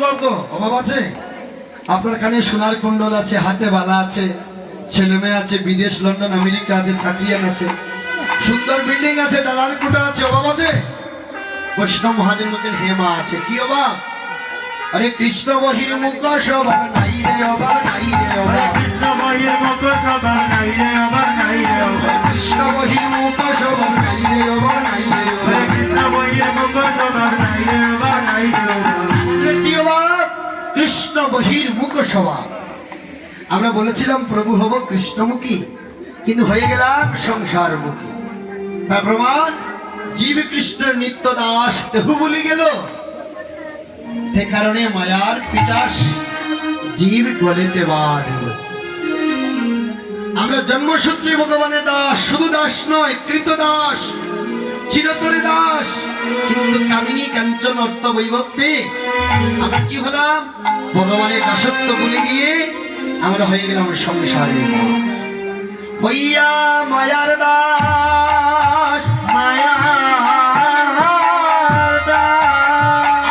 অভাব তো অভাব আছে? আপনার কানে সোনার কুণ্ডল আছে, হাতে বালা আছে, ছেলে মেয়ে আছে, বিদেশ লন্ডন আমেরিকা আছে, চাকরিয়ান আছে, সুন্দর বিল্ডিং আছে, দালান কোঠা আছে, অভাব আছে? বৈষ্ণব মহাজন বলছেন হেমা আছে, কি অভাব? আরে কৃষ্ণ বহির মুখ অভাব নাই রে, অভাব নাই রে, অভাব কৃষ্ণ বহির মুখ সবার নাই রে, অভাব নাই রে, অভাব কৃষ্ণ বহির মুখ অভাব নাই রে, অভাব নাই রে, অভাব কৃষ্ণ বহির মুখ সবার নাই রে, অভাব নাই রে, অভাব কি অভাব? কৃষ্ণ বহির মুখ স্বভাব। আমরা বলেছিলাম প্রভু হব কৃষ্ণমুখী, কিন্তু হয়ে গেলাম সংসারমুখী। তার প্রমাণ জীব কৃষ্ণের নিত্য দাস দেহু বলি গেল, সে কারণে মায়ার পিচাস জীব গলিতে বাঁধিল। আমরা জন্মসূত্রে ভগবানের দাস, শুধু দাস নয়, কৃত দাস, চিরতরে দাস, কিন্তু কামিনী কাঞ্চন অর্থ বৈভব পেয়ে আমরা কি হলাম? ভগবানের দাসত্ব ভুলে গিয়ে আমরা হয়ে গেলাম সংসারের দাস। হইয়া মায়ার দাস, মায়ার দাস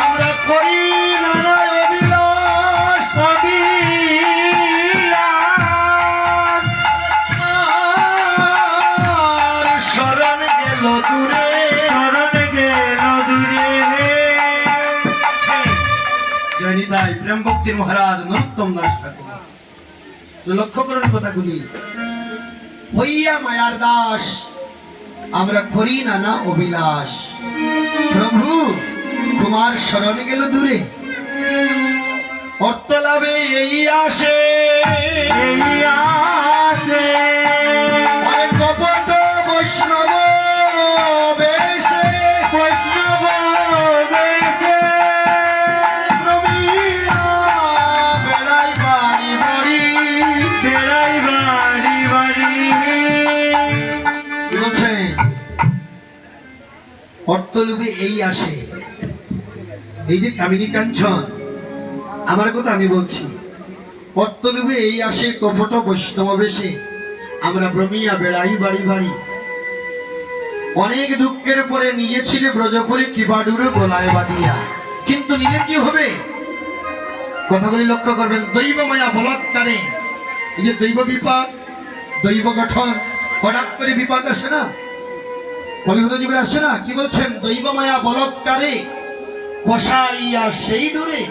আমরা করি নানা অবিলাস, অবিলাস আর শরণ গেল দূরে। শরণ গেল দূরে জয় নিতাই প্রেম ভক্তির মহারাজ নরোত্তম দাস ঠাকুর। লক্ষ্য করুন কথাগুলি। হইয়া মায়ার দাস, আমরা করি নানা অবিলাস, প্রভু তোমার শরণ গেল দূরে, অর্থ লাভে এই আসে, এই আসে আরে কপট বৈষ্ণব বেশে, বৈষ্ণব বেশে প্রবীণা বেড়াই বাড়ি বাড়ি। বেড়াই বাড়ি বাড়ি কি বলছে? অর্থ লোভে এই আসে। এই যে কামিনী কাঞ্চন, আমার কথা আমি বলছি, অর্থ লোভে এই আসে কপট বৈষ্ণব বেশে, আমরা ভ্রমিয়া বেড়াই বাড়ি বাড়ি। অনেক দুঃখের পরে নিয়েছিলে ব্রজপুরে কৃপাডুরে গলায় বাঁধিয়া, কিন্তু নিলে কি হবে? কথাগুলি লক্ষ্য করবেন। দৈব মায়া বলাৎকারে, এই যে দৈব বিপাক, দৈব গঠন, হঠাৎ করে বিপাক আসে না, কলিযুগ জীবনে আসে না? কি বলছেন? দৈব মায়া বলৎকারে কষাইয়া সেই ডোরে,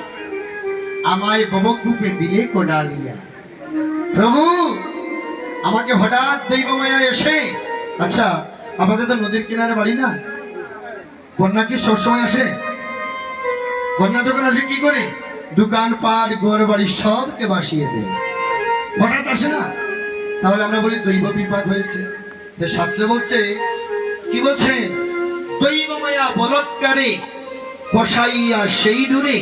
আমায় ববকূপে দিলে কোডালিয়া। প্রভু আমাকে হঠাৎ দৈব মায়া এসে, আচ্ছা আপনাদের তো নদীর কিনারে বাড়ি না, বন্যা কি সবসময় আসে? বন্যা যখন আসে কি করে? দোকানপাট ঘর বাড়ি সবকে ভাসিয়ে দেয়, হঠাৎ আসে না? তাহলে আমরা বলি দৈব বিপাক হয়েছে। শাস্ত্রে বলছে, কি বলছেন? দৈব মায়া বলৎকারে কষাইয়া সেই ডুরে,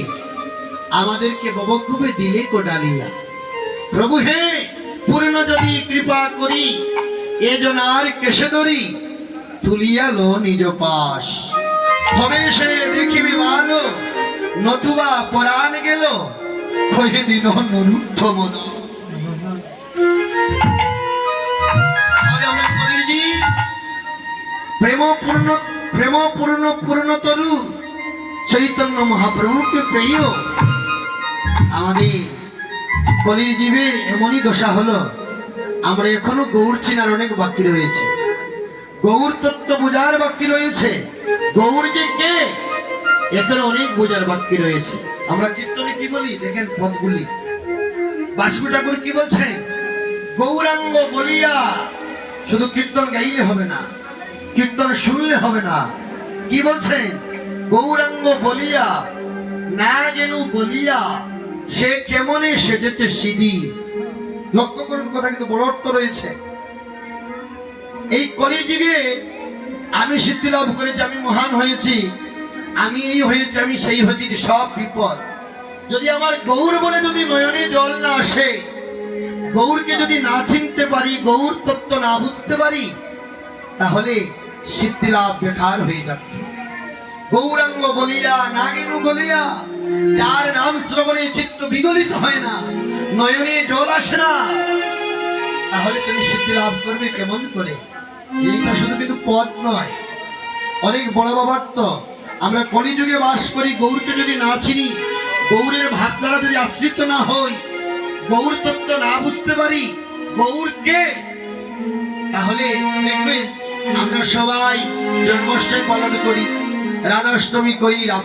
আমাদেরকে ববকূপে দিলে কোডালিয়া। প্রভু হে, পূর্ণ যদি কৃপা করি, এজন আর কেশে ধরি, তুলিয়া লো নিজ পাশ, তবে সে দেখিবে ভালো, নতুবা পরাণ গেল কহে দিন নরুদ্ধ মদ। আমরা কবিরজি প্রেম পূর্ণ পূর্ণতরু চৈতন্য মহাপ্রভুকে পেয় আমাদের কলির জীবের এমনই দশা হলো, আমরা এখনো গৌর চিনার অনেক বাকি রয়েছে, গৌর তত্ত্ব বোঝার বাকি রয়েছে, গৌর যে কে এখানে অনেক বোঝার বাকি রয়েছে। আমরা কীর্তনে কি বলি দেখেন পদগুলি, বাসু ঠাকুর কি বলছেন? গৌরাঙ্গ বলিয়া শুধু কীর্তন গাইলে হবে না, কীর্তন শুনলে হবে না। কি বলছেন? গৌরাঙ্গ বলিয়া না যেনু বলিয়া, সে কেমনে সেজেছে সিধি। লক্ষ্য করুন, কথা কিন্তু বড় অর্থ রয়েছে। এই কলিযুগে আমি সিদ্ধি লাভ করেছি, আমি মহান হয়েছি, আমি এই হয়েছি, আমি সেই হয়েছি, সব বিপদ। যদি আমার গৌর বলে যদি নয়নে জল না আসে, গৌরকে যদি না চিনতে পারি, গৌর তত্ত্ব না বুঝতে পারি, তাহলে সিদ্ধি লাভ বেকার হয়ে যাচ্ছে। গৌরাঙ্গ বলিয়া নাগিনু বলিয়া, যার নাম শ্রবণে চিত্ত বিগলিত হয় না, নয়নে জল আসে না, তাহলে তুমি সিদ্ধি লাভ করবে কেমন করে? এইটা শুধু কিন্তু পদ নয়, অনেক বড় বাবার তো। আমরা কলিযুগে বাস করি, গৌরকে যদি না চিনি, গৌরের ভাবধারা যদি আশ্রিত না হই, গৌর তত্ত্ব না বুঝতে পারি গৌরকে, তাহলে দেখবেন আমরা সবাই জন্মাষ্টমী পালন করি, রাধাষ্টমী করি, রাম